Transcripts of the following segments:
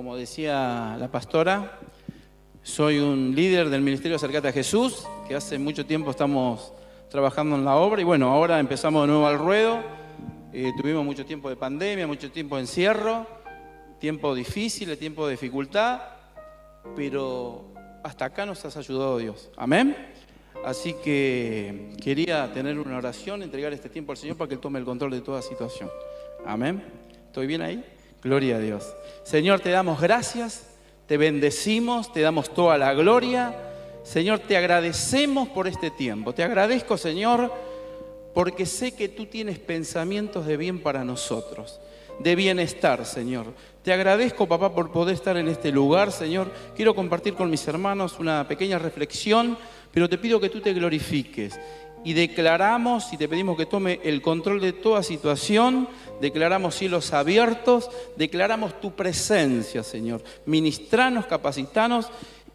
como decía la pastora, soy un líder del Ministerio Acercate a Jesús, que hace mucho tiempo estamos trabajando en la obra y bueno, ahora empezamos de nuevo al ruedo. Tuvimos mucho tiempo de pandemia, mucho tiempo de encierro, tiempo difícil, tiempo de dificultad, pero hasta acá nos has ayudado Dios. Amén. Así que quería tener una oración, entregar este tiempo al Señor para que Él tome el control de toda situación. Amén. ¿Estoy bien ahí? Gloria a Dios. Señor, te damos gracias, te bendecimos, te damos toda la gloria. Señor, te agradecemos por este tiempo. Te agradezco, Señor, porque sé que tú tienes pensamientos de bien para nosotros, de bienestar, Señor. Te agradezco, papá, por poder estar en este lugar, Señor. Quiero compartir con mis hermanos una pequeña reflexión, pero te pido que tú te glorifiques. Y declaramos y te pedimos que tome el control de toda situación, declaramos cielos abiertos, declaramos tu presencia, Señor. Ministranos, capacitanos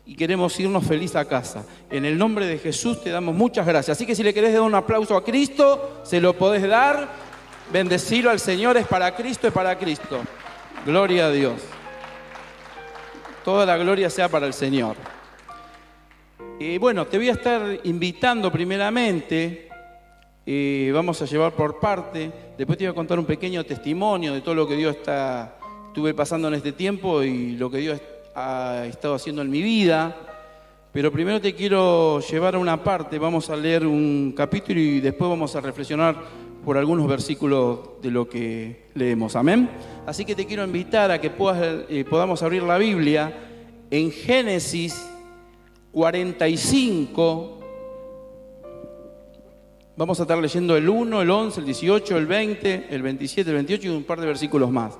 y queremos irnos feliz a casa. En el nombre de Jesús te damos muchas gracias. Así que si le querés dar un aplauso a Cristo, se lo podés dar. Bendecilo al Señor, es para Cristo, es para Cristo. Gloria a Dios. Toda la gloria sea para el Señor. Bueno, te voy a estar invitando primeramente, vamos a llevar por parte, después te voy a contar un pequeño testimonio de todo lo que Dios estuve pasando en este tiempo y lo que Dios ha estado haciendo en mi vida, pero primero te quiero llevar a una parte, vamos a leer un capítulo y después vamos a reflexionar por algunos versículos de lo que leemos, amén. Así que te quiero invitar a que podamos abrir la Biblia en Génesis 45, vamos a estar leyendo el 1, el 11, el 18, el 20, el 27, el 28 y un par de versículos más.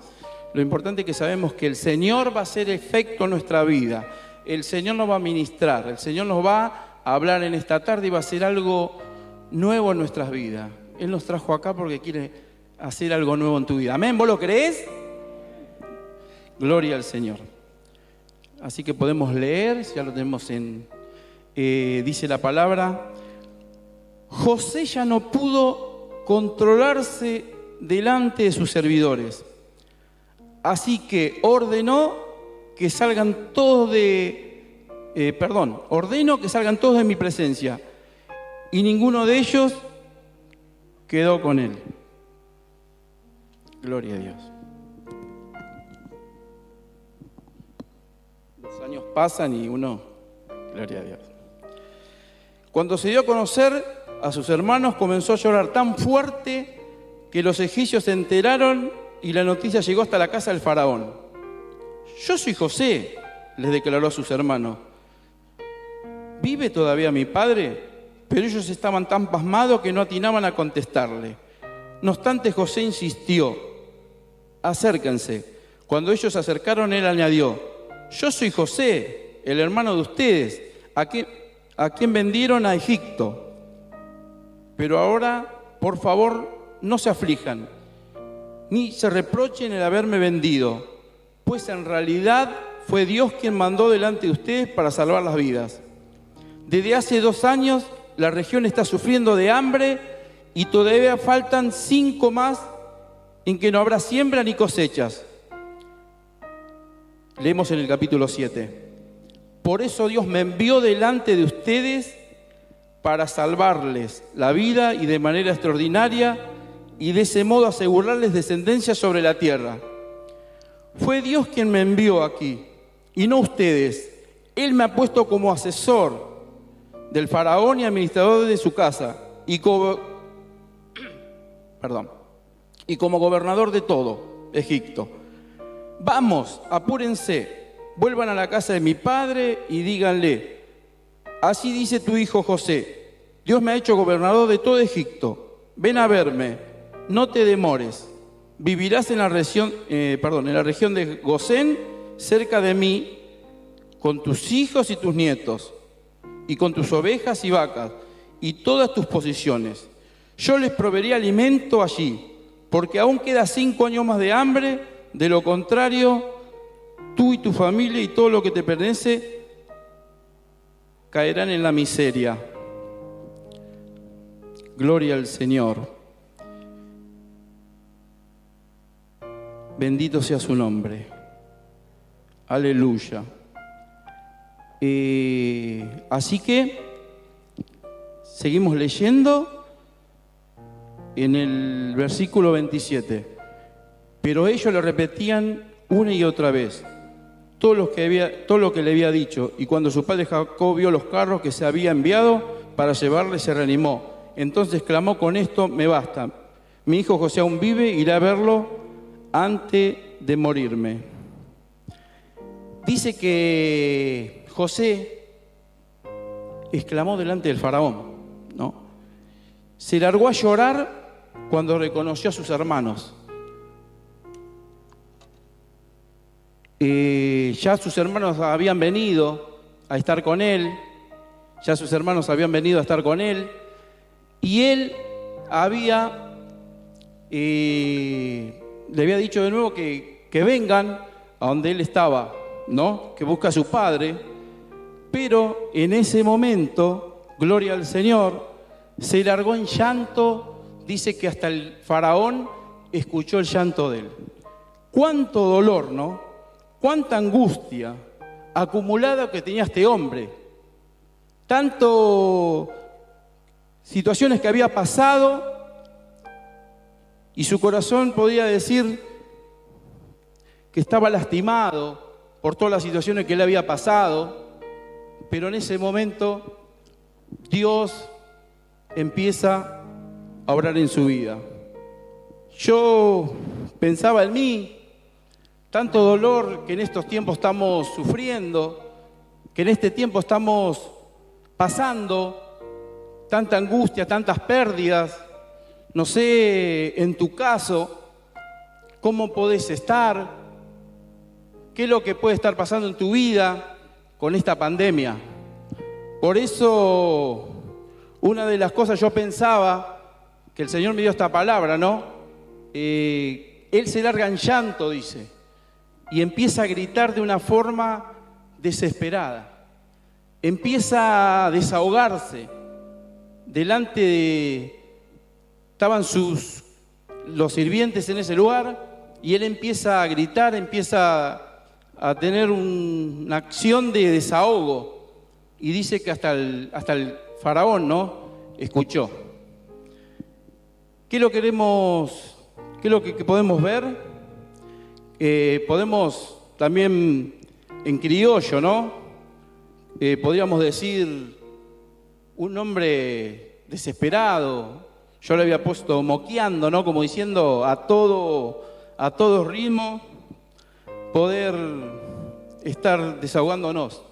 Lo importante es que sabemos que el Señor va a hacer efecto en nuestra vida, el Señor nos va a ministrar, el Señor nos va a hablar en esta tarde y va a hacer algo nuevo en nuestras vidas. Él nos trajo acá porque quiere hacer algo nuevo en tu vida. ¿Amén? ¿Vos lo creés? Gloria al Señor. Así que podemos leer, ya lo tenemos dice la palabra, José ya no pudo controlarse delante de sus servidores, así que ordeno que salgan todos ordeno que salgan todos de mi presencia, y ninguno de ellos quedó con él. Gloria a Dios. Los años pasan y uno, gloria a Dios. Cuando se dio a conocer a sus hermanos, comenzó a llorar tan fuerte que los egipcios se enteraron y la noticia llegó hasta la casa del faraón. Yo soy José, les declaró a sus hermanos. ¿Vive todavía mi padre? Pero ellos estaban tan pasmados que no atinaban a contestarle. No obstante, José insistió, acérquense. Cuando ellos se acercaron, él añadió, yo soy José, el hermano de ustedes, a quien vendieron a Egipto. Pero ahora, por favor, no se aflijan, ni se reprochen el haberme vendido, pues en realidad fue Dios quien mandó delante de ustedes para salvar las vidas. Desde hace 2 años la región está sufriendo de hambre y todavía faltan 5 más en que no habrá siembra ni cosechas. Leemos en el capítulo 7. Por eso Dios me envió delante de ustedes para salvarles la vida y de manera extraordinaria y de ese modo asegurarles descendencia sobre la tierra. Fue Dios quien me envió aquí y no ustedes. Él me ha puesto como asesor del faraón y administrador de su casa y como gobernador de todo Egipto. Vamos, apúrense, vuelvan a la casa de mi padre y díganle, así dice tu hijo José, Dios me ha hecho gobernador de todo Egipto, ven a verme, no te demores, vivirás en la región de Gosén, cerca de mí, con tus hijos y tus nietos, y con tus ovejas y vacas, y todas tus posesiones. Yo les proveeré alimento allí, porque aún queda 5 años más de hambre. De lo contrario, tú y tu familia y todo lo que te pertenece caerán en la miseria. Gloria al Señor. Bendito sea su nombre. Aleluya. Así que seguimos leyendo en el versículo 27. Pero ellos le repetían una y otra vez todo lo que le había dicho. Y cuando su padre Jacob vio los carros que se había enviado para llevarle, se reanimó. Entonces clamó: con esto me basta. Mi hijo José aún vive, iré a verlo antes de morirme. Dice que José exclamó delante del faraón, ¿no? Se largó a llorar cuando reconoció a sus hermanos. Ya sus hermanos habían venido a estar con él, y él le había dicho de nuevo que vengan a donde él estaba, ¿no? Que busca a su padre. Pero en ese momento, gloria al Señor, se largó en llanto. Dice que hasta el faraón escuchó el llanto de él. Cuánto dolor, ¿no? Cuánta angustia acumulada que tenía este hombre. Tanto situaciones que había pasado, y su corazón podía decir que estaba lastimado por todas las situaciones que le había pasado. Pero en ese momento Dios empieza a obrar en su vida. Yo pensaba en mí, tanto dolor que en estos tiempos estamos sufriendo, que en este tiempo estamos pasando, tanta angustia, tantas pérdidas. No sé, en tu caso, cómo podés estar, qué es lo que puede estar pasando en tu vida con esta pandemia. Por eso, una de las cosas yo pensaba, que el Señor me dio esta palabra, ¿no? Él se larga en llanto, dice, y empieza a gritar de una forma desesperada. Empieza a desahogarse. Estaban los sirvientes en ese lugar, y él empieza a gritar, empieza a tener una acción de desahogo. Y dice que hasta el faraón, ¿no?, escuchó. ¿Qué es lo que podemos ver? Podemos también en criollo, ¿no? Podríamos decir un hombre desesperado. Yo le había puesto moqueando, ¿no? Como diciendo a todo ritmo, poder estar desahogándonos.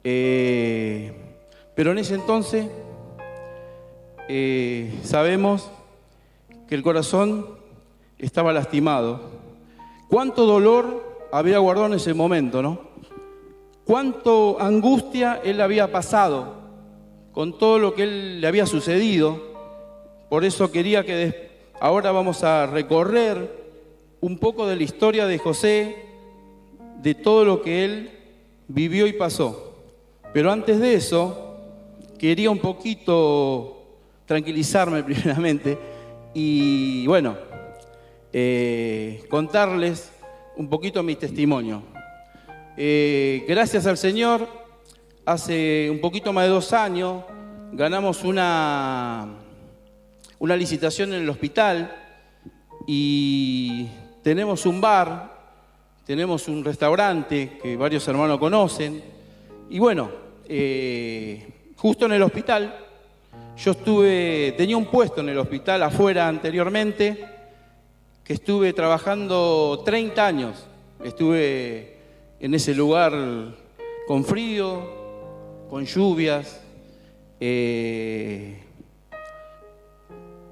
Pero en ese entonces sabemos que el corazón estaba lastimado. Cuánto dolor había guardado en ese momento, ¿no? Cuánto angustia él había pasado con todo lo que él le había sucedido. Por eso quería que ahora vamos a recorrer un poco de la historia de José, de todo lo que él vivió y pasó. Pero antes de eso, quería un poquito tranquilizarme primeramente y, bueno, contarles un poquito mi testimonio. Gracias al Señor, hace un poquito más de 2 años ganamos una licitación en el hospital y tenemos un bar, tenemos un restaurante que varios hermanos conocen. Y bueno, justo en el hospital, tenía un puesto en el hospital afuera anteriormente, que estuve trabajando 30 años. Estuve en ese lugar con frío, con lluvias,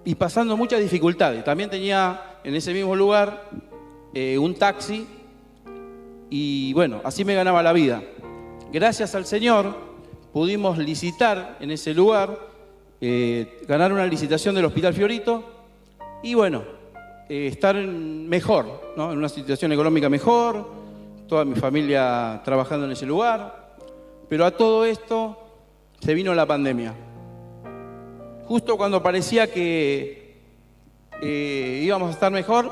y pasando muchas dificultades. También tenía en ese mismo lugar un taxi, y bueno, así me ganaba la vida. Gracias al Señor pudimos licitar en ese lugar, ganar una licitación del Hospital Fiorito y bueno, estar mejor, ¿no? En una situación económica mejor, toda mi familia trabajando en ese lugar. Pero a todo esto se vino la pandemia. Justo cuando parecía que íbamos a estar mejor,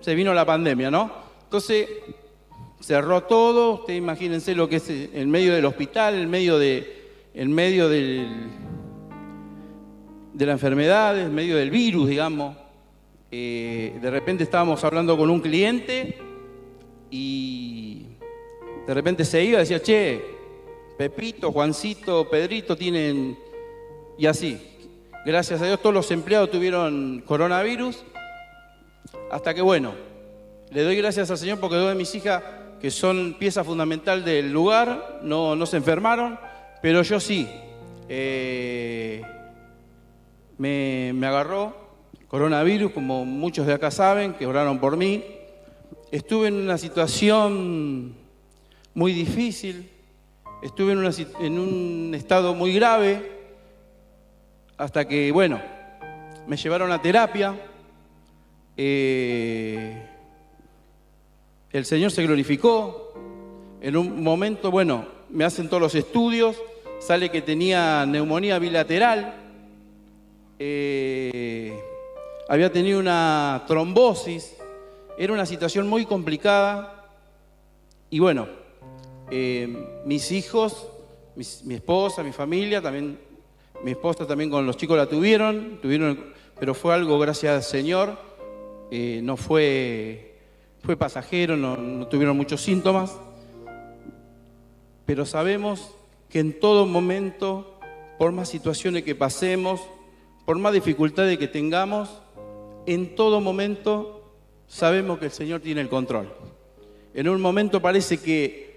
se vino la pandemia, ¿no? Entonces cerró todo. Ustedes imagínense lo que es en medio del hospital, en medio de la enfermedad, en medio del virus, digamos. De repente estábamos hablando con un cliente y de repente se iba y decía, che, Pepito, Juancito, Pedrito tienen... Y así, gracias a Dios todos los empleados tuvieron coronavirus, hasta que bueno, le doy gracias al Señor porque dos de mis hijas, que son pieza fundamental del lugar, no se enfermaron, pero yo sí, me agarró coronavirus, como muchos de acá saben, que oraron por mí. Estuve en una situación muy difícil, estuve en un estado muy grave, hasta que, bueno, me llevaron a terapia. El Señor se glorificó. En un momento, bueno, me hacen todos los estudios, sale que tenía neumonía bilateral, había tenido una trombosis, era una situación muy complicada. Y bueno, mis hijos, mi esposa, mi familia, también mi esposa también con los chicos la tuvieron, pero fue algo gracias al Señor, no fue pasajero, no tuvieron muchos síntomas, pero sabemos que en todo momento, por más situaciones que pasemos, por más dificultades que tengamos, en todo momento sabemos que el Señor tiene el control. En un momento parece que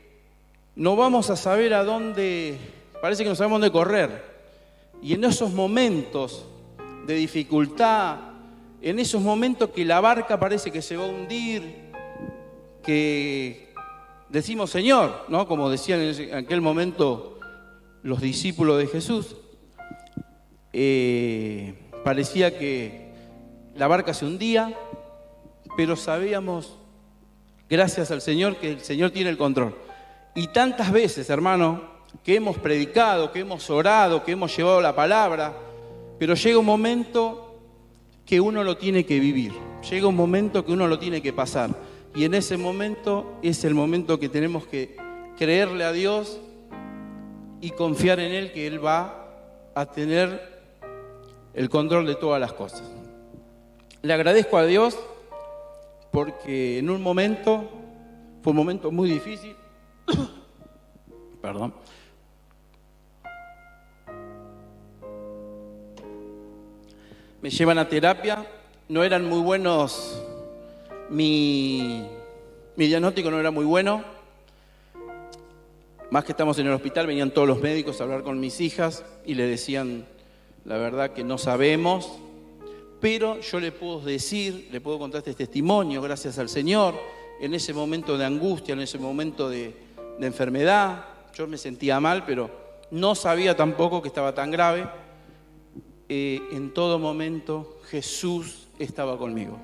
no vamos a saber a dónde, parece que no sabemos dónde correr. Y en esos momentos de dificultad, en esos momentos que la barca parece que se va a hundir, que decimos Señor, ¿no? Como decían en aquel momento los discípulos de Jesús, parecía que la barca se hundía, pero sabíamos, gracias al Señor, que el Señor tiene el control. Y tantas veces, hermano, que hemos predicado, que hemos orado, que hemos llevado la palabra, pero llega un momento que uno lo tiene que vivir, llega un momento que uno lo tiene que pasar, y en ese momento es el momento que tenemos que creerle a Dios y confiar en Él, que Él va a tener el control de todas las cosas. Le agradezco a Dios porque en un momento, fue un momento muy difícil, perdón, me llevan a terapia, no eran muy buenos, mi diagnóstico no era muy bueno, más que estamos en el hospital, venían todos los médicos a hablar con mis hijas y le decían, la verdad que no sabemos, pero yo le puedo decir, le puedo contar este testimonio, gracias al Señor, en ese momento de angustia, en ese momento de enfermedad, yo me sentía mal, pero no sabía tampoco que estaba tan grave. En todo momento Jesús estaba conmigo.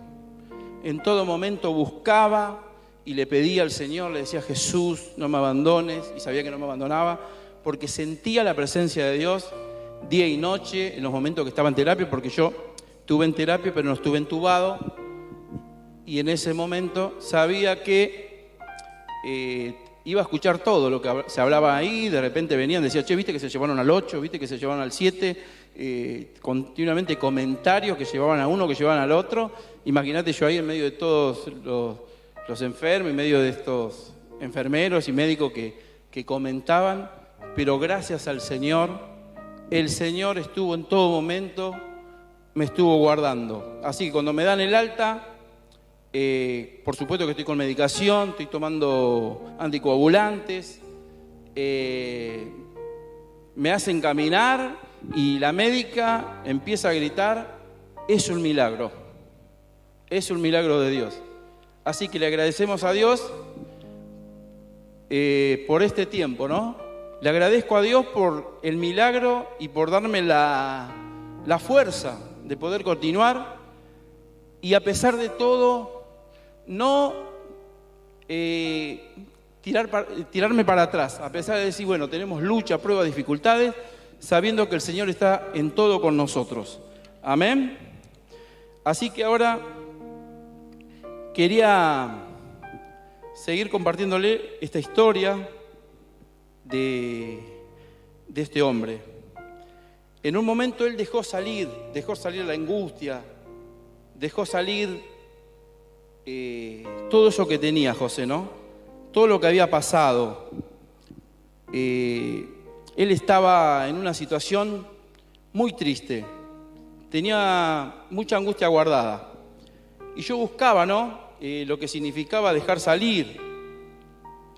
En todo momento buscaba y le pedía al Señor, le decía, Jesús, no me abandones, y sabía que no me abandonaba, porque sentía la presencia de Dios día y noche en los momentos que estaba en terapia, porque yo estuve en terapia, pero no estuve entubado, y en ese momento sabía que iba a escuchar todo lo que se hablaba ahí. De repente venían, decía, che, viste que se llevaron al 8, viste que se llevaron al 7, continuamente comentarios que llevaban a uno, que llevaban al otro. Imagínate yo ahí en medio de todos los enfermos, en medio de estos enfermeros y médicos que comentaban, pero gracias al Señor, el Señor estuvo en todo momento, me estuvo guardando. Así que cuando me dan el alta, por supuesto que estoy con medicación, estoy tomando anticoagulantes, me hacen caminar y la médica empieza a gritar, es un milagro de Dios. Así que le agradecemos a Dios por este tiempo, ¿no? Le agradezco a Dios por el milagro y por darme la fuerza de poder continuar, y a pesar de todo, no tirarme para atrás, a pesar de decir, bueno, tenemos lucha, pruebas, dificultades, sabiendo que el Señor está en todo con nosotros. Amén. Así que ahora quería seguir compartiéndole esta historia de este hombre. En un momento él dejó salir la angustia, dejó salir todo eso que tenía José, ¿no? Todo lo que había pasado. Él estaba en una situación muy triste, tenía mucha angustia guardada. Y yo buscaba, ¿no? Lo que significaba dejar salir.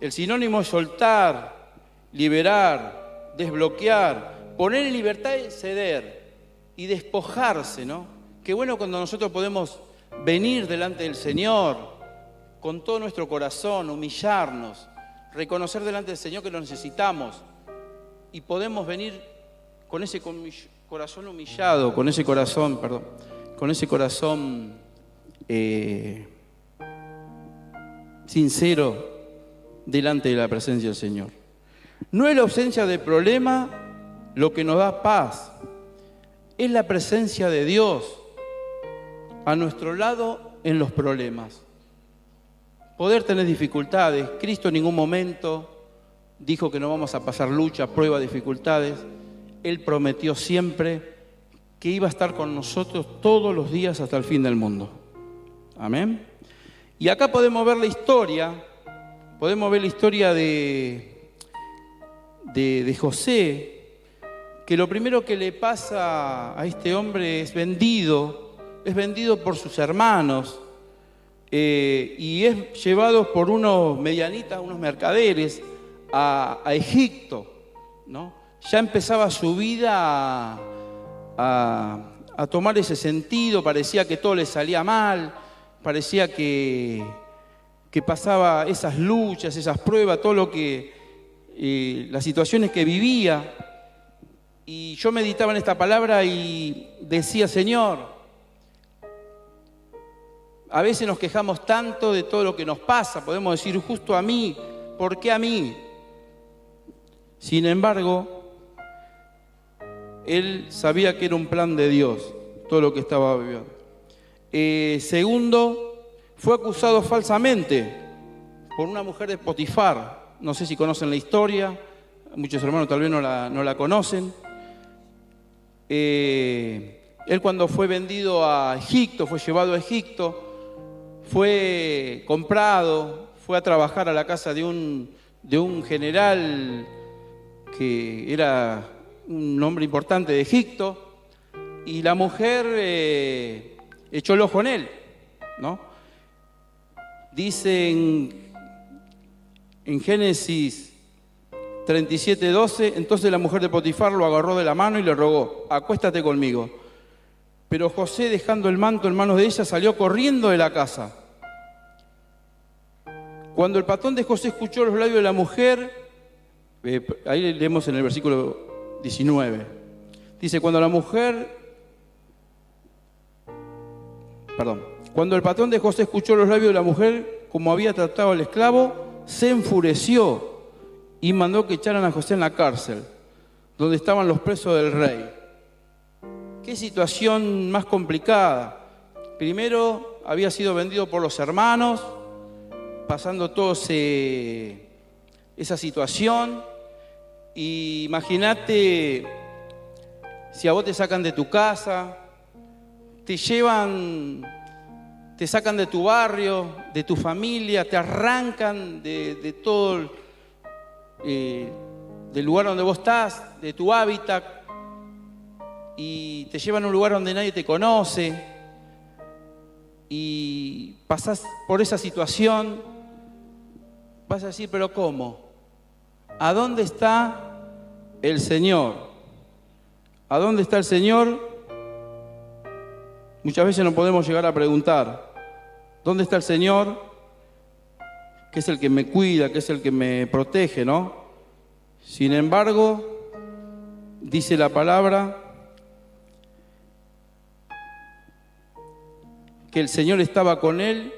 El sinónimo es soltar, liberar, desbloquear, poner en libertad y ceder y despojarse, ¿no? Qué bueno cuando nosotros podemos venir delante del Señor con todo nuestro corazón, humillarnos, reconocer delante del Señor que lo necesitamos y podemos venir con ese corazón humillado, con ese corazón sincero delante de la presencia del Señor. No es la ausencia del problema lo que nos da paz, es la presencia de Dios a nuestro lado en los problemas. Poder tener dificultades, Cristo en ningún momento dijo que no vamos a pasar lucha, pruebas, dificultades. Él prometió siempre que iba a estar con nosotros todos los días hasta el fin del mundo. Amén. Y acá podemos ver la historia de José, que lo primero que le pasa a este hombre es vendido por sus hermanos y es llevado por unos medianitas, unos mercaderes a Egipto, ¿no? Ya empezaba su vida a tomar ese sentido, parecía que todo le salía mal, parecía que pasaba esas luchas, esas pruebas, todo lo que, las situaciones que vivía. Y yo meditaba en esta palabra y decía, Señor, a veces nos quejamos tanto de todo lo que nos pasa, podemos decir, justo a mí, ¿por qué a mí? Sin embargo, él sabía que era un plan de Dios, todo lo que estaba viviendo. Segundo, fue acusado falsamente por una mujer de Potifar. No sé si conocen la historia, muchos hermanos tal vez no la conocen. Él cuando fue vendido a Egipto, fue llevado a Egipto, fue comprado, fue a trabajar a la casa de un general que era un hombre importante de Egipto, y la mujer echó el ojo en él, ¿no? Dice en Génesis 37:12, entonces la mujer de Potifar lo agarró de la mano y le rogó, acuéstate conmigo. Pero José, dejando el manto en manos de ella, salió corriendo de la casa. Cuando el patrón de José escuchó los labios de la mujer, ahí leemos en el versículo 19, dice, cuando el patrón de José escuchó los labios de la mujer, como había tratado al esclavo, se enfureció y mandó que echaran a José en la cárcel, donde estaban los presos del rey. Qué situación más complicada. Primero había sido vendido por los hermanos, pasando toda esa situación. Y imagínate si a vos te sacan de tu casa, te sacan de tu barrio, de tu familia, te arrancan de todo del lugar donde vos estás, de tu hábitat, y te llevan a un lugar donde nadie te conoce, y pasás por esa situación, vas a decir, pero ¿cómo? ¿A dónde está el Señor? ¿A dónde está el Señor? Muchas veces nos podemos llegar a preguntar, ¿dónde está el Señor? Que es el que me cuida, que es el que me protege, ¿no? Sin embargo, dice la palabra que el Señor estaba con él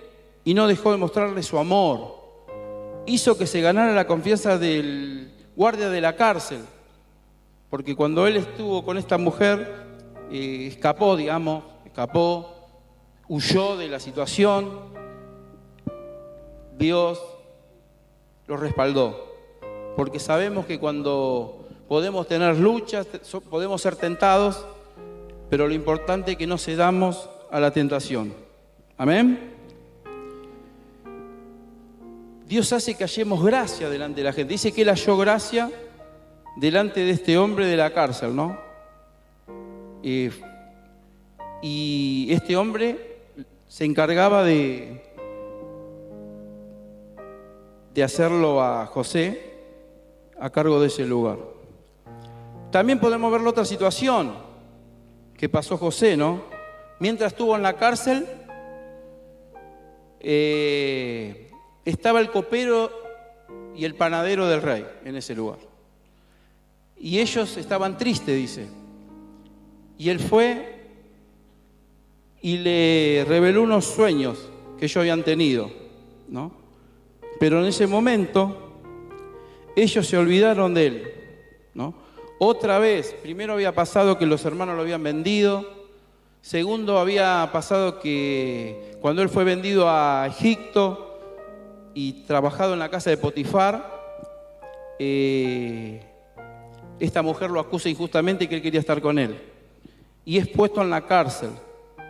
y no dejó de mostrarle su amor. Hizo que se ganara la confianza del guardia de la cárcel, porque cuando él estuvo con esta mujer, escapó, huyó de la situación. Dios lo respaldó. Porque sabemos que cuando podemos tener luchas, podemos ser tentados, pero lo importante es que no cedamos a la tentación. Amén. Dios hace que hallemos gracia delante de la gente. Dice que Él halló gracia delante de este hombre de la cárcel, ¿no? Y este hombre se encargaba de hacerlo a José a cargo de ese lugar. También podemos ver la otra situación que pasó José, ¿no? Mientras estuvo en la cárcel, estaba el copero y el panadero del rey en ese lugar. Y ellos estaban tristes, dice. Y él fue y le reveló unos sueños que ellos habían tenido, ¿no? Pero en ese momento ellos se olvidaron de él, ¿no? Otra vez, primero había pasado que los hermanos lo habían vendido. Segundo, había pasado que cuando él fue vendido a Egipto y trabajado en la casa de Potifar, esta mujer lo acusa injustamente y que él quería estar con él. Y es puesto en la cárcel,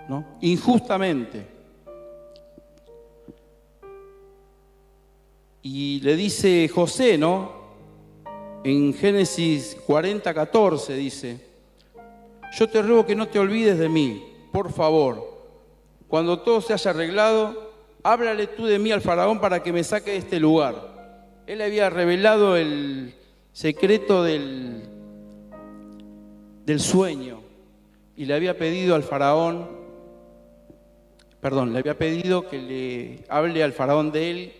¿no? Injustamente. Y le dice José, ¿no? En Génesis 40:14 dice: yo te ruego que no te olvides de mí, por favor. Cuando todo se haya arreglado, háblale tú de mí al faraón para que me saque de este lugar. Él había revelado el secreto del sueño y le había pedido al faraón, le había pedido que le hable al faraón de él,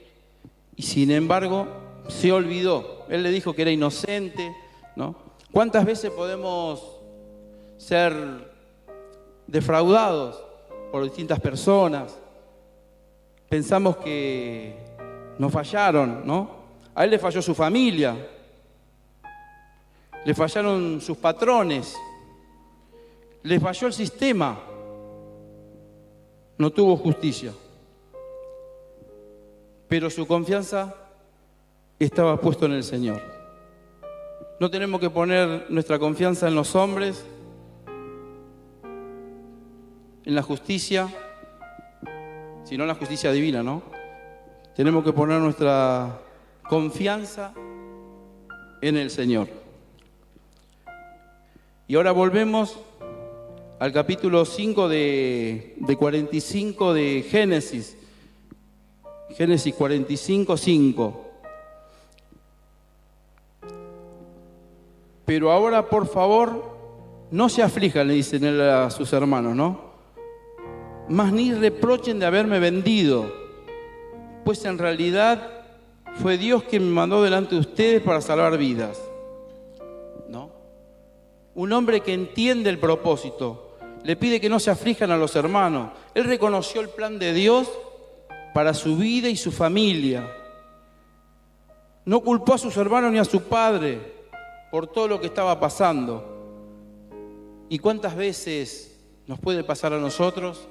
y sin embargo se olvidó. Él le dijo que era inocente, ¿no? ¿Cuántas veces podemos ser defraudados por distintas personas? Pensamos que nos fallaron, ¿no? A él le falló su familia, le fallaron sus patrones, le falló el sistema, no tuvo justicia. Pero su confianza estaba puesta en el Señor. No tenemos que poner nuestra confianza en los hombres, en la justicia, sino en la justicia divina, ¿no? Tenemos que poner nuestra confianza en el Señor. Y ahora volvemos al capítulo 5 de 45 de Génesis. Génesis 45:5. Pero ahora, por favor, no se aflijan, le dicen él a sus hermanos, ¿no? Mas ni reprochen de haberme vendido, pues en realidad fue Dios quien me mandó delante de ustedes para salvar vidas, ¿no? Un hombre que entiende el propósito, le pide que no se aflijan a los hermanos. Él reconoció el plan de Dios para su vida y su familia. No culpó a sus hermanos ni a su padre por todo lo que estaba pasando. ¿Y cuántas veces nos puede pasar a nosotros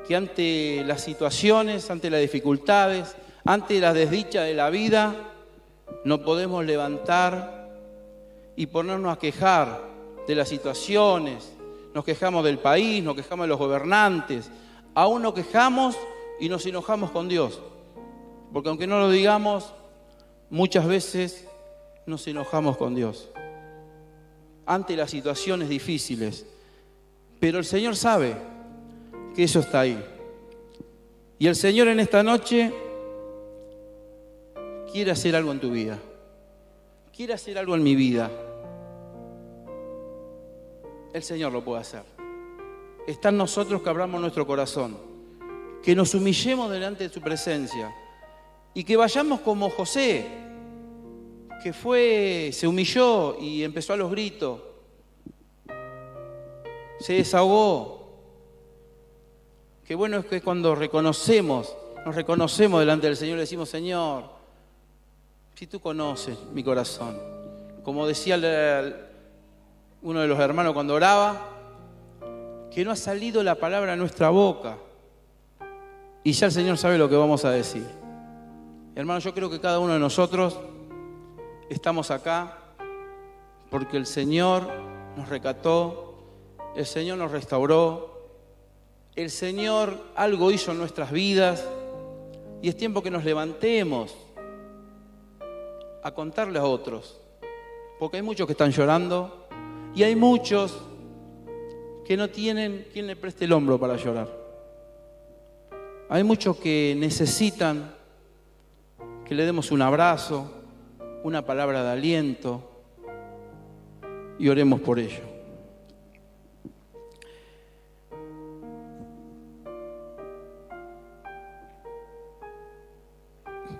que ante las situaciones, ante las dificultades, ante las desdichas de la vida, no podemos levantar y ponernos a quejar de las situaciones? Nos quejamos del país, nos quejamos de los gobernantes, aún nos quejamos y nos enojamos con Dios, porque aunque no lo digamos, muchas veces nos enojamos con Dios ante las situaciones difíciles. Pero el Señor sabe que eso está ahí. Y el Señor en esta noche quiere hacer algo en tu vida. Quiere hacer algo en mi vida. El Señor lo puede hacer. Está en nosotros que abramos nuestro corazón, que nos humillemos delante de su presencia y que vayamos como José, que se humilló y empezó a los gritos, se desahogó. Qué bueno es que cuando nos reconocemos delante del Señor, le decimos: Señor, si tú conoces mi corazón, como decía uno de los hermanos cuando oraba, que no ha salido la palabra de nuestra boca y ya el Señor sabe lo que vamos a decir. Hermanos, yo creo que cada uno de nosotros estamos acá porque el Señor nos rescató, el Señor nos restauró, el Señor algo hizo en nuestras vidas y es tiempo que nos levantemos a contarle a otros, porque hay muchos que están llorando y hay muchos que no tienen quien le preste el hombro para llorar. Hay muchos que necesitan que le demos un abrazo, una palabra de aliento y oremos por ello.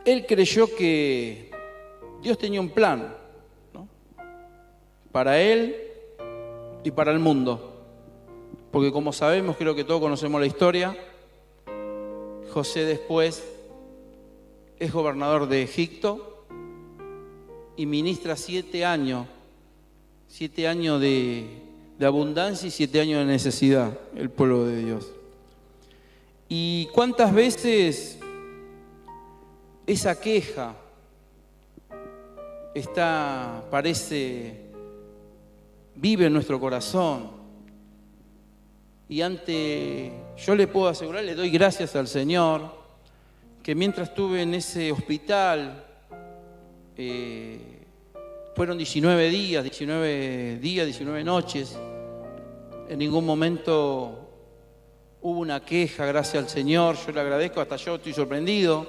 Él creyó que Dios tenía un plan, ¿no?, para él y para el mundo. Porque como sabemos, creo que todos conocemos la historia, José después es gobernador de Egipto y ministra 7 años de abundancia y 7 años de necesidad, el pueblo de Dios. ¿Y cuántas veces esa queja vive en nuestro corazón? Y yo le puedo asegurar, le doy gracias al Señor, que mientras estuve en ese hospital, fueron 19 días, 19 noches, en ningún momento hubo una queja, gracias al Señor, yo le agradezco, hasta yo estoy sorprendido,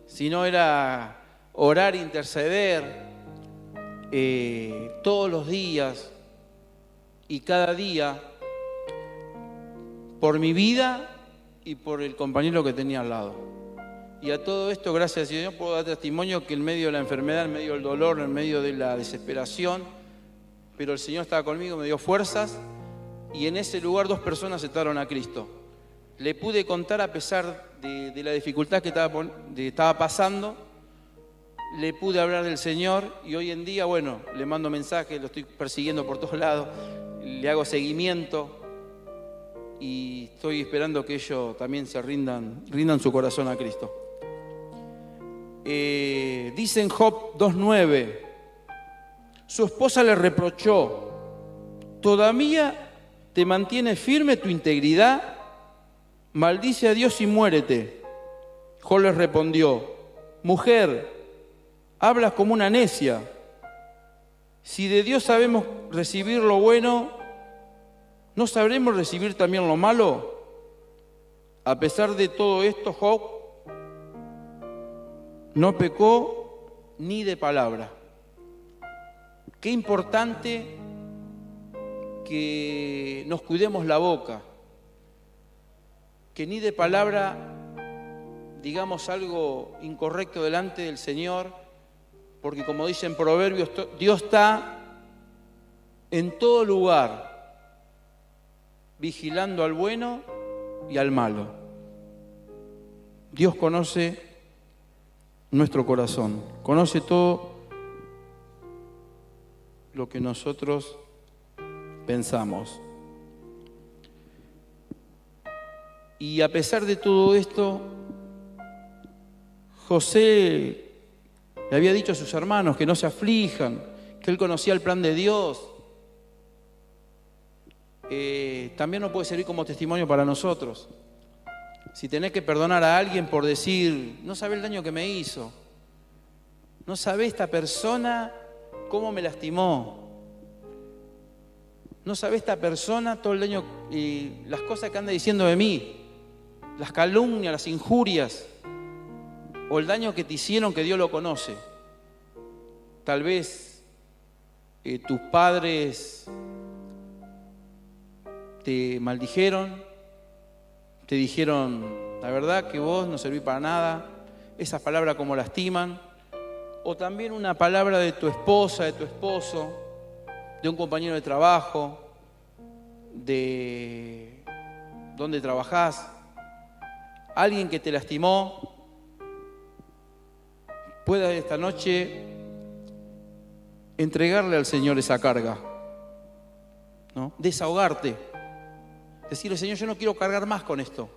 si no era orar e interceder todos los días y cada día, por mi vida y por el compañero que tenía al lado. Y a todo esto, gracias a Dios, puedo dar testimonio que en medio de la enfermedad, en medio del dolor, en medio de la desesperación, pero el Señor estaba conmigo, me dio fuerzas, y en ese lugar 2 personas aceptaron a Cristo. Le pude contar a pesar de la dificultad que estaba pasando, le pude hablar del Señor, y hoy en día, bueno, le mando mensajes, lo estoy persiguiendo por todos lados, le hago seguimiento, y estoy esperando que ellos también se rindan su corazón a Cristo. Dice en Job 2:9, su esposa le reprochó, ¿todavía te mantiene firme tu integridad? Maldice a Dios y muérete. Job le respondió, mujer, hablas como una necia. Si de Dios sabemos recibir lo bueno, ¿no sabremos recibir también lo malo? A pesar de todo esto, Job no pecó ni de palabra. Qué importante que nos cuidemos la boca, que ni de palabra digamos algo incorrecto delante del Señor, porque como dice en Proverbios, Dios está en todo lugar, vigilando al bueno y al malo. Dios conoce nuestro corazón, conoce todo lo que nosotros pensamos. Y a pesar de todo esto, José le había dicho a sus hermanos que no se aflijan, que él conocía el plan de Dios. También nos puede servir como testimonio para nosotros. Si tenés que perdonar a alguien por decir, no sabe el daño que me hizo, no sabe esta persona cómo me lastimó, no sabe esta persona todo el daño y las cosas que anda diciendo de mí, las calumnias, las injurias o el daño que te hicieron, que Dios lo conoce. Tal vez tus padres te maldijeron, te dijeron la verdad que vos no servís para nada, esas palabras como lastiman, o también una palabra de tu esposa, de tu esposo, de un compañero de trabajo, de donde trabajás, alguien que te lastimó. Puedas esta noche entregarle al Señor esa carga, ¿no? Desahogarte. Decirle, Señor, yo no quiero cargar más con esto.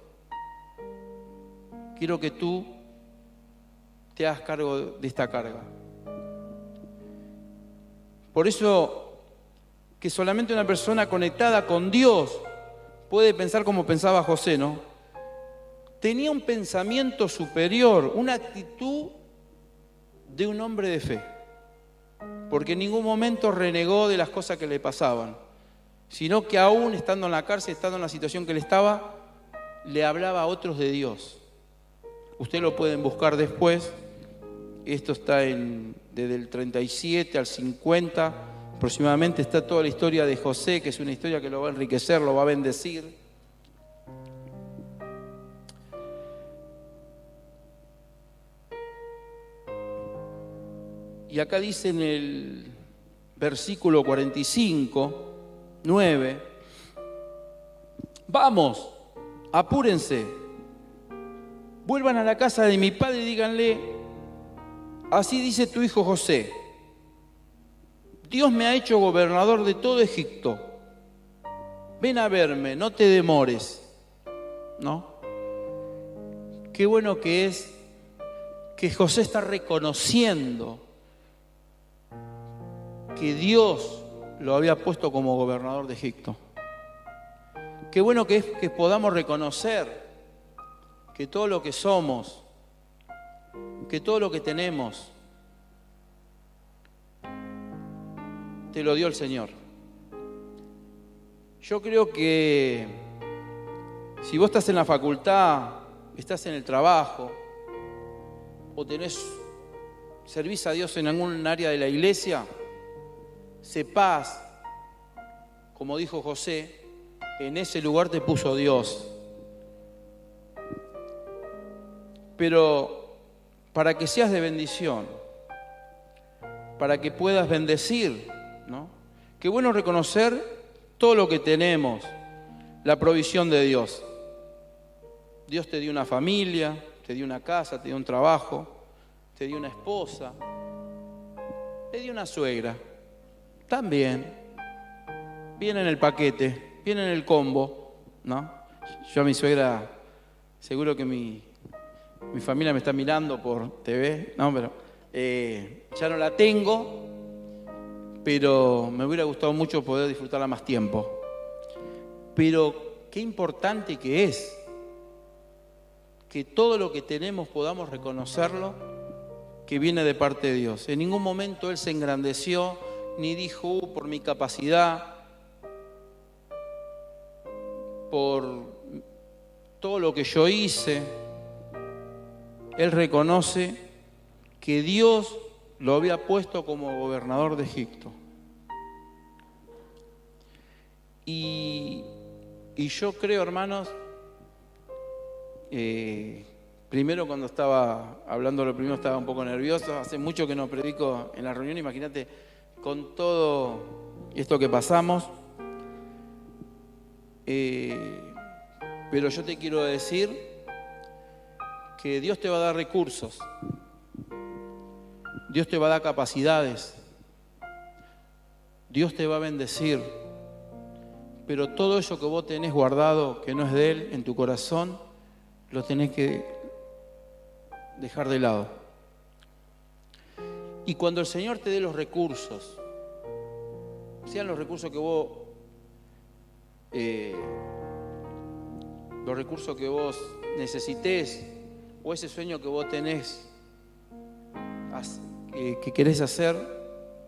Quiero que tú te hagas cargo de esta carga. Por eso que solamente una persona conectada con Dios puede pensar como pensaba José, ¿no? Tenía un pensamiento superior, una actitud de un hombre de fe, porque en ningún momento renegó de las cosas que le pasaban, sino que aún estando en la cárcel, estando en la situación que él estaba, le hablaba a otros de Dios. Ustedes lo pueden buscar después. Esto está desde el 37 al 50 aproximadamente. Está toda la historia de José, que es una historia que lo va a enriquecer, lo va a bendecir. Y acá dice en el versículo 45, 9, vamos, apúrense, vuelvan a la casa de mi padre y díganle, así dice tu hijo José, Dios me ha hecho gobernador de todo Egipto, ven a verme, no te demores, ¿no? Qué bueno que es que José está reconociendo que Dios lo había puesto como gobernador de Egipto. Qué bueno que es que podamos reconocer que todo lo que somos, que todo lo que tenemos, te lo dio el Señor. Yo creo que si vos estás en la facultad, estás en el trabajo, o servís a Dios en algún área de la iglesia, sepás, como dijo José, en ese lugar te puso Dios. Pero para que seas de bendición, para que puedas bendecir, ¿no? Qué bueno reconocer todo lo que tenemos, la provisión de Dios. Dios te dio una familia, te dio una casa, te dio un trabajo, te dio una esposa, te dio una suegra. También viene en el paquete, viene en el combo, ¿no? Yo a mi suegra, seguro que mi familia me está mirando por TV, no, pero ya no la tengo, pero me hubiera gustado mucho poder disfrutarla más tiempo. Pero qué importante que es que todo lo que tenemos podamos reconocerlo, que viene de parte de Dios. En ningún momento Él se engrandeció, ni dijo, por mi capacidad, por todo lo que yo hice. Él reconoce que Dios lo había puesto como gobernador de Egipto. Y yo creo, hermanos, primero cuando estaba hablando lo primero estaba un poco nervioso. Hace mucho que no predico en la reunión, imagínate con todo esto que pasamos. Pero yo te quiero decir que Dios te va a dar recursos, Dios te va a dar capacidades, Dios te va a bendecir, pero todo eso que vos tenés guardado, que no es de Él, en tu corazón, lo tenés que dejar de lado. Y cuando el Señor te dé los recursos, sean los recursos que vos necesités, o ese sueño que vos tenés, que querés hacer,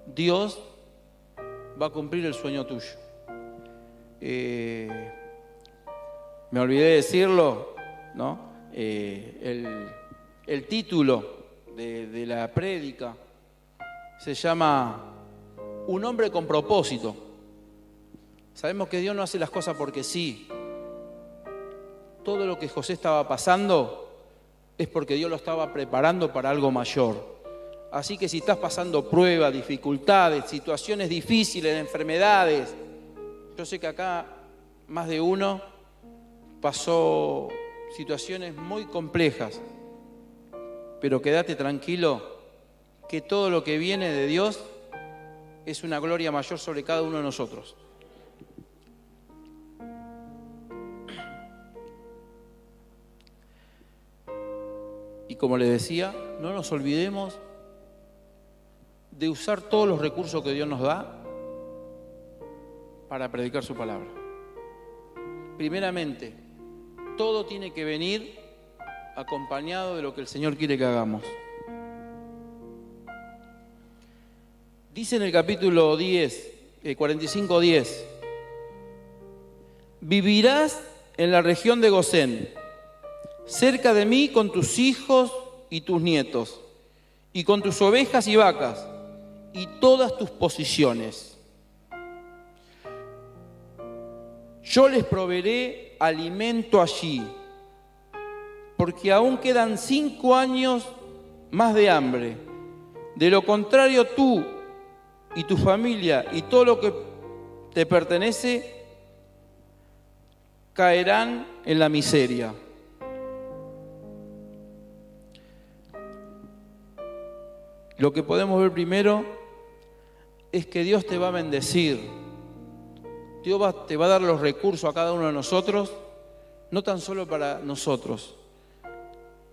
Dios va a cumplir el sueño tuyo. Me olvidé de decirlo, ¿no? El título de la prédica se llama Un hombre con propósito. Sabemos que Dios no hace las cosas porque sí. Todo lo que José estaba pasando es porque Dios lo estaba preparando para algo mayor. Así que si estás pasando pruebas, dificultades, situaciones difíciles, enfermedades, yo sé que acá más de uno pasó situaciones muy complejas, pero quédate tranquilo que todo lo que viene de Dios es una gloria mayor sobre cada uno de nosotros. Y como les decía, no nos olvidemos de usar todos los recursos que Dios nos da para predicar su palabra. Primeramente, todo tiene que venir acompañado de lo que el Señor quiere que hagamos. Dice en el capítulo 45:10, vivirás en la región de Gosén, cerca de mí con tus hijos y tus nietos, y con tus ovejas y vacas, y todas tus posesiones. Yo les proveeré alimento allí, porque aún quedan 5 años más de hambre. De lo contrario, tú y tu familia y todo lo que te pertenece caerán en la miseria. Lo que podemos ver primero es que Dios te va a bendecir. Dios te va a dar los recursos a cada uno de nosotros, no tan solo para nosotros,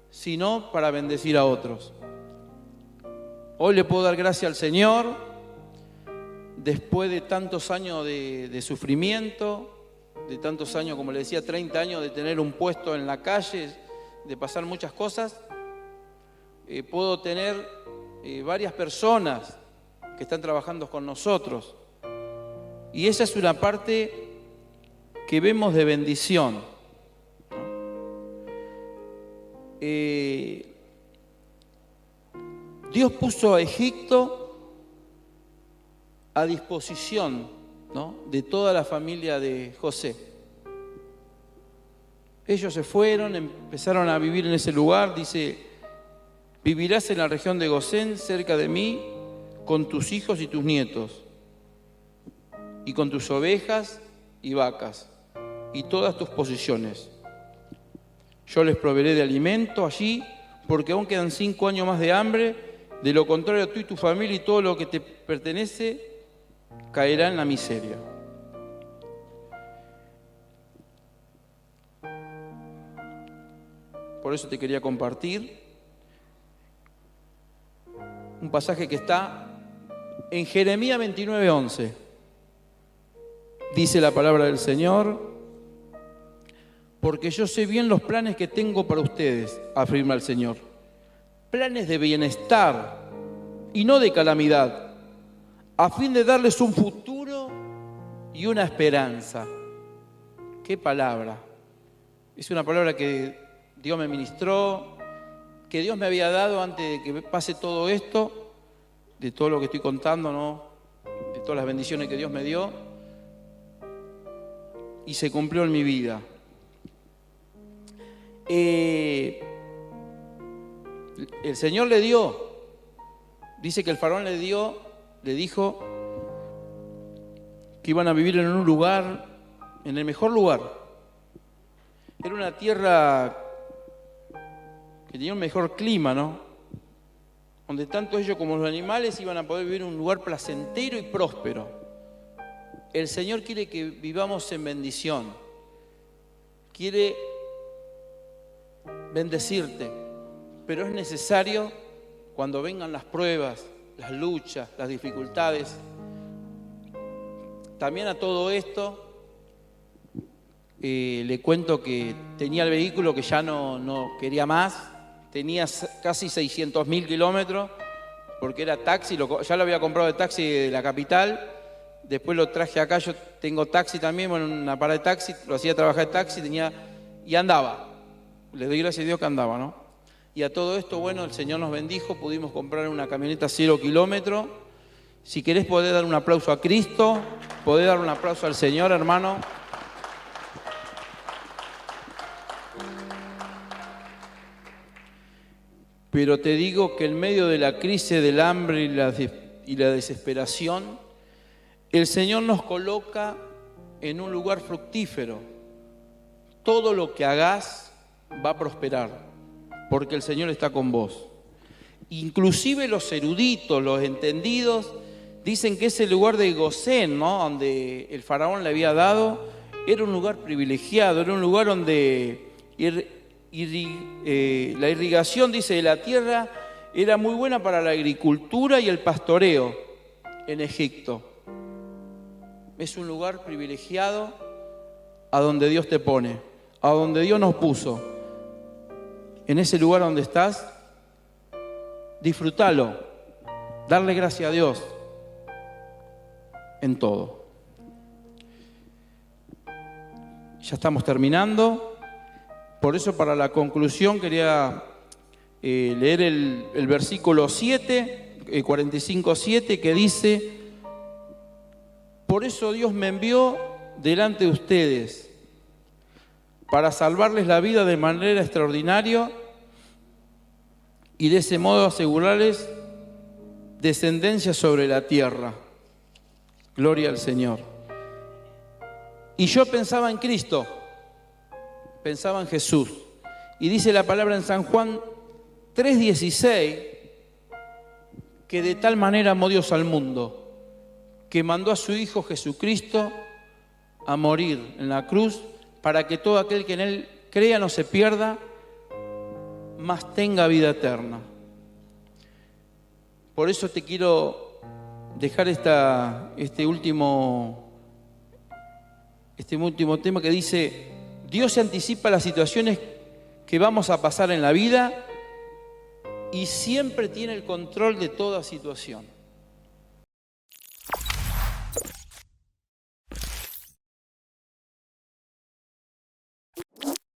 sino para bendecir a otros. Hoy le puedo dar gracias al Señor, después de tantos años de sufrimiento, de tantos años, como le decía, 30 años de tener un puesto en la calle, de pasar muchas cosas, puedo tener varias personas que están trabajando con nosotros. Y esa es una parte que vemos de bendición. Dios puso a Egipto a disposición, ¿no?, de toda la familia de José. Ellos se fueron, empezaron a vivir en ese lugar. Dice, vivirás en la región de Gosén, cerca de mí, con tus hijos y tus nietos, y con tus ovejas y vacas, y todas tus posesiones. Yo les proveeré de alimento allí, porque aún quedan 5 años más de hambre. De lo contrario, tú y tu familia y todo lo que te pertenece caerá en la miseria. Por eso te quería compartir un pasaje que está en Jeremías 29:11. Dice la palabra del Señor: porque yo sé bien los planes que tengo para ustedes, afirma el Señor. Planes de bienestar y no de calamidad, a fin de darles un futuro y una esperanza. ¡Qué palabra! Es una palabra que Dios me ministró, que Dios me había dado antes de que pase todo esto, de todo lo que estoy contando, ¿no?, de todas las bendiciones que Dios me dio, y se cumplió en mi vida. El Señor le dio, dice que el faraón le dijo que iban a vivir en un lugar, en el mejor lugar. Era una tierra que tenía un mejor clima, ¿no?, donde tanto ellos como los animales iban a poder vivir en un lugar placentero y próspero. El Señor quiere que vivamos en bendición, quiere bendecirte, pero es necesario, cuando vengan las pruebas, las luchas, las dificultades. También a todo esto le cuento que tenía el vehículo que ya no quería más. Tenía casi 600.000 kilómetros, porque era taxi, ya lo había comprado de taxi de la capital. Después lo traje acá, yo tengo taxi también, bueno, una parada de taxi, lo hacía trabajar de taxi, y andaba. Le doy gracias a Dios que andaba, ¿no? Y a todo esto, bueno, el Señor nos bendijo, pudimos comprar una camioneta 0 kilómetros. Si querés podés dar un aplauso a Cristo, podés dar un aplauso al Señor, hermano. Pero te digo que en medio de la crisis del hambre y la desesperación, el Señor nos coloca en un lugar fructífero. Todo lo que hagas va a prosperar, porque el Señor está con vos. Inclusive los eruditos, los entendidos, dicen que ese lugar de Gosén, ¿no?, donde el faraón le había dado, era un lugar privilegiado, era un lugar donde la irrigación, dice, de la tierra era muy buena para la agricultura y el pastoreo en Egipto. Es un lugar privilegiado a donde Dios te pone, a donde Dios nos puso. En ese lugar donde estás, disfrútalo, darle gracias a Dios en todo. Ya estamos terminando, por eso para la conclusión quería leer el versículo 7, 45:7, que dice: por eso Dios me envió delante de ustedes, para salvarles la vida de manera extraordinaria y de ese modo asegurarles descendencia sobre la tierra. Gloria al Señor. Y yo pensaba en Cristo, pensaba en Jesús. Y dice la palabra en San Juan 3:16, que de tal manera amó Dios al mundo, que mandó a su Hijo Jesucristo a morir en la cruz, para que todo aquel que en Él crea no se pierda, mas tenga vida eterna. Por eso te quiero dejar este último tema que dice: Dios se anticipa a las situaciones que vamos a pasar en la vida y siempre tiene el control de toda situación.